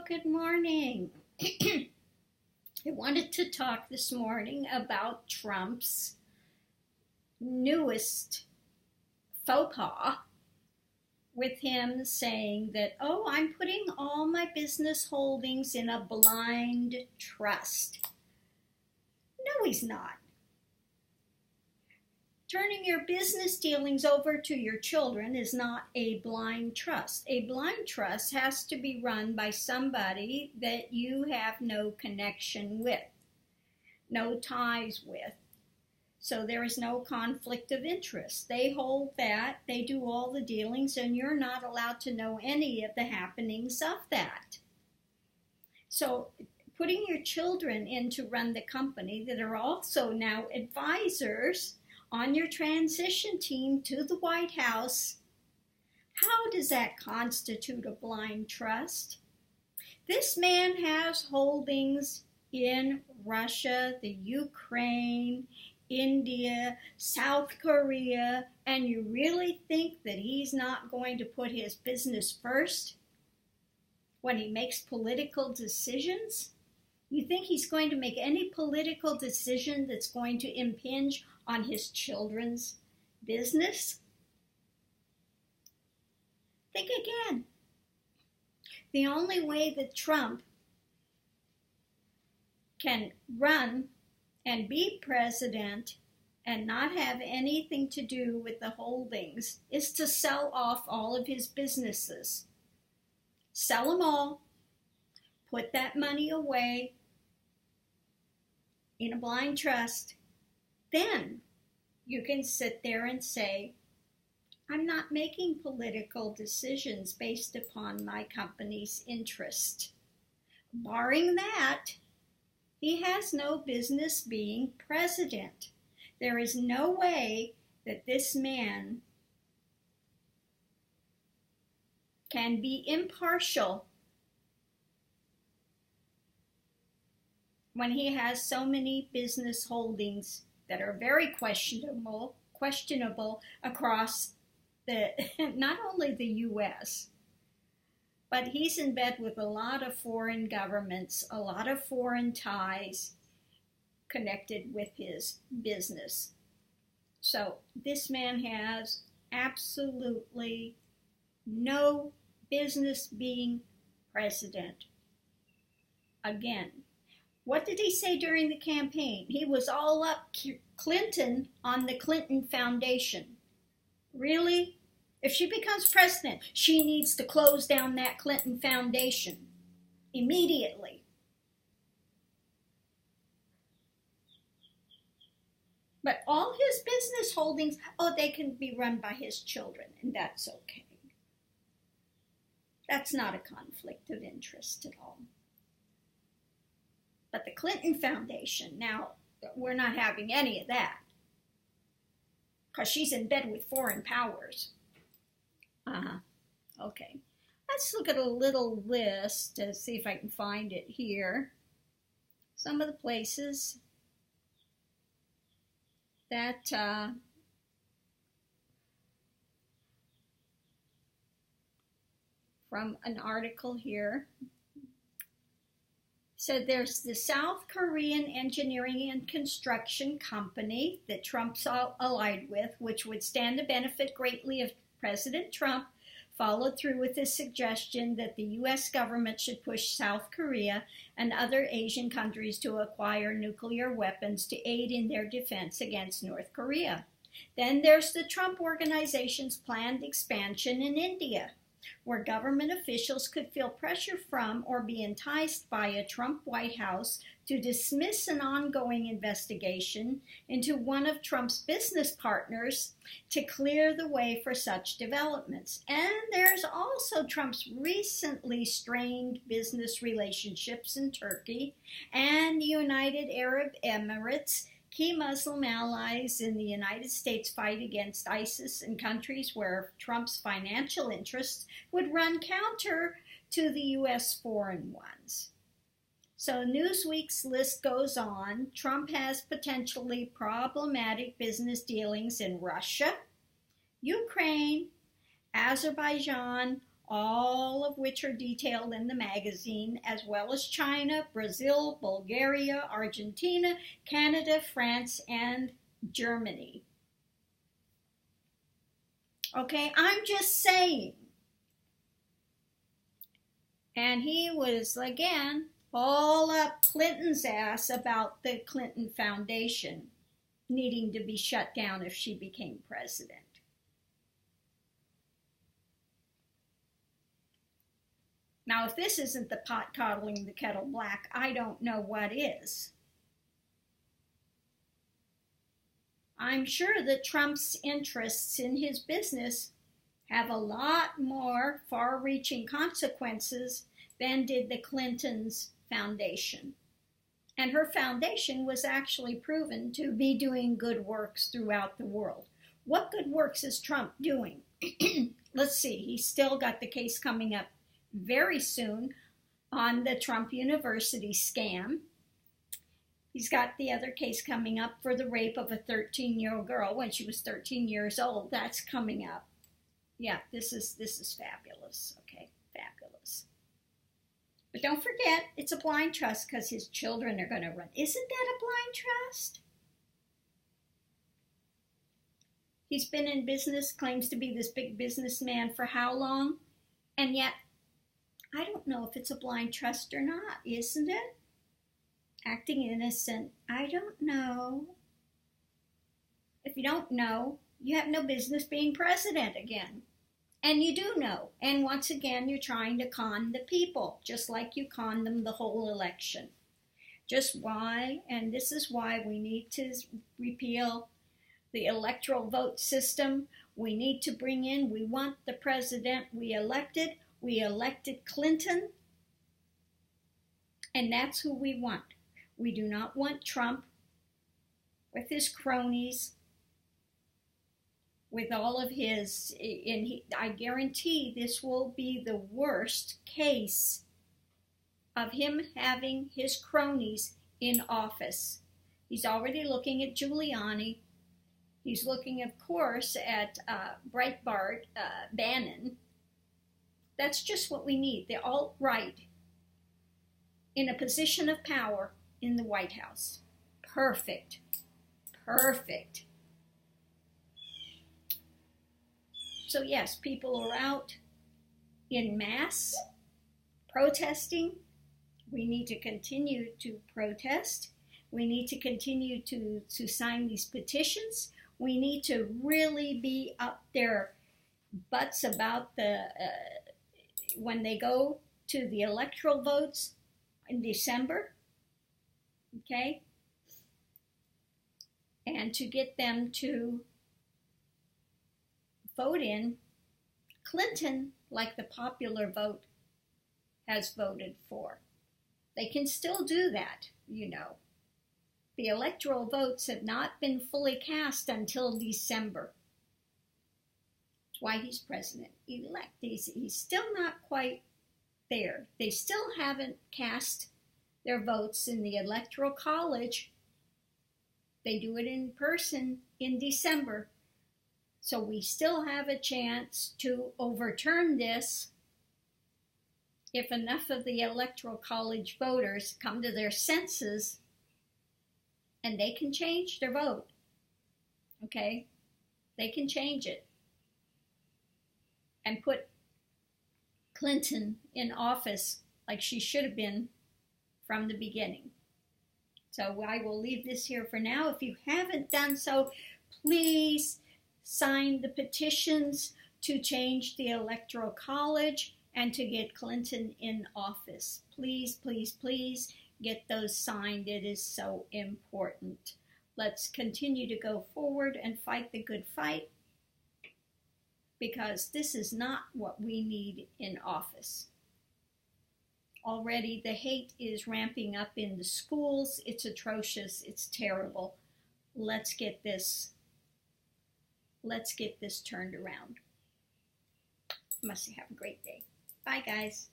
Good morning. I wanted to talk this morning about Trump's newest faux pas with him saying that, I'm putting all my business holdings in a blind trust. No, he's not. Turning your business dealings over to your children is not a blind trust. A blind trust has to be run by somebody that you have no connection with, no ties with. So there is no conflict of interest. They hold that, they do all the dealings, and you're not allowed to know any of the happenings of that. So putting your children in to run the company that are also now advisors on your transition team to the White House, how does that constitute a blind trust? This man has holdings in Russia, the Ukraine, India, South Korea, and you really think that he's not going to put his business first when he makes political decisions? You think he's going to make any political decision that's going to impinge on his children's business? Think again. The only way that Trump can run and be president and not have anything to do with the holdings is to sell off all of his businesses. Sell them all, put that money away in a blind trust. Then you can sit there and say, I'm not making political decisions based upon my company's interest. Barring that, he has no business being president. There is no way that this man can be impartial when he has so many business holdings that are very questionable across not only the U.S., but he's in bed with a lot of foreign governments, a lot of foreign ties connected with his business. So this man has absolutely no business being president. Again, what did he say during the campaign? He was all up Clinton on the Clinton Foundation. Really? If she becomes president, she needs to close down that Clinton Foundation immediately. But all his business holdings, they can be run by his children, and that's okay. That's not a conflict of interest at all. But the Clinton Foundation, now, we're not having any of that because she's in bed with foreign powers. Okay. Let's look at a little list to see if I can find it here. Some of the places that from an article here. So there's the South Korean Engineering and Construction Company that Trump's allied with, which would stand to benefit greatly if President Trump followed through with his suggestion that the U.S. government should push South Korea and other Asian countries to acquire nuclear weapons to aid in their defense against North Korea. Then there's the Trump Organization's planned expansion in India, where government officials could feel pressure from or be enticed by a Trump White House to dismiss an ongoing investigation into one of Trump's business partners to clear the way for such developments. And there's also Trump's recently strained business relationships in Turkey and the United Arab Emirates, key Muslim allies in the United States' fight against ISIS in countries where Trump's financial interests would run counter to the U.S. foreign ones. So Newsweek's list goes on. Trump has potentially problematic business dealings in Russia, Ukraine, Azerbaijan, all of which are detailed in the magazine, as well as China, Brazil, Bulgaria, Argentina, Canada, France, and Germany. Okay, I'm just saying. And he was, again, all up Clinton's ass about the Clinton Foundation needing to be shut down if she became president. Now, if this isn't the pot coddling the kettle black, I don't know what is. I'm sure that Trump's interests in his business have a lot more far-reaching consequences than did the Clintons' foundation. And her foundation was actually proven to be doing good works throughout the world. What good works is Trump doing? Let's see, he's still got the case coming up very soon on the Trump University scam. He's got the other case coming up for the rape of a 13-year-old girl when she was 13 years old. That's coming up. Yeah, this is fabulous. Okay, fabulous. But don't forget, it's a blind trust because his children are going to run. Isn't that a blind trust? He's been in business, claims to be this big businessman for how long? And yet, I don't know if it's a blind trust or not, isn't it? Acting innocent, I don't know. If you don't know, you have no business being president again. And you do know. And once again, you're trying to con the people, just like you conned them the whole election. Just why, and this is why we need to repeal the electoral vote system. We need to bring in, we want the president we elected. We elected Clinton, and that's who we want. We do not want Trump with his cronies, with all of his, I guarantee this will be the worst case of him having his cronies in office. He's already looking at Giuliani. He's looking, of course, at Breitbart, Bannon. That's just what we need. The alt-right in a position of power in the White House. Perfect. Perfect. So yes, people are out in mass protesting. We need to continue to protest. We need to continue to sign these petitions. We need to really be up their butts about the when they go to the electoral votes in December, okay? And to get them to vote in Clinton like the popular vote has voted for. They can still do that, you know. The electoral votes have not been fully cast until December. That's why he's president-elect. He's still not quite there. They still haven't cast their votes in the Electoral College. They do it in person in December. So we still have a chance to overturn this if enough of the Electoral College voters come to their senses and they can change their vote. Okay? They can change it and put Clinton in office like she should have been from the beginning. So I will leave this here for now. If you haven't done so, please sign the petitions to change the Electoral College and to get Clinton in office. Please, please, please get those signed. It is so important. Let's continue to go forward and fight the good fight, because this is not what we need in office. Already the hate is ramping up in the schools. It's atrocious. It's terrible. Let's get this turned around. Must have a great day. Bye, guys.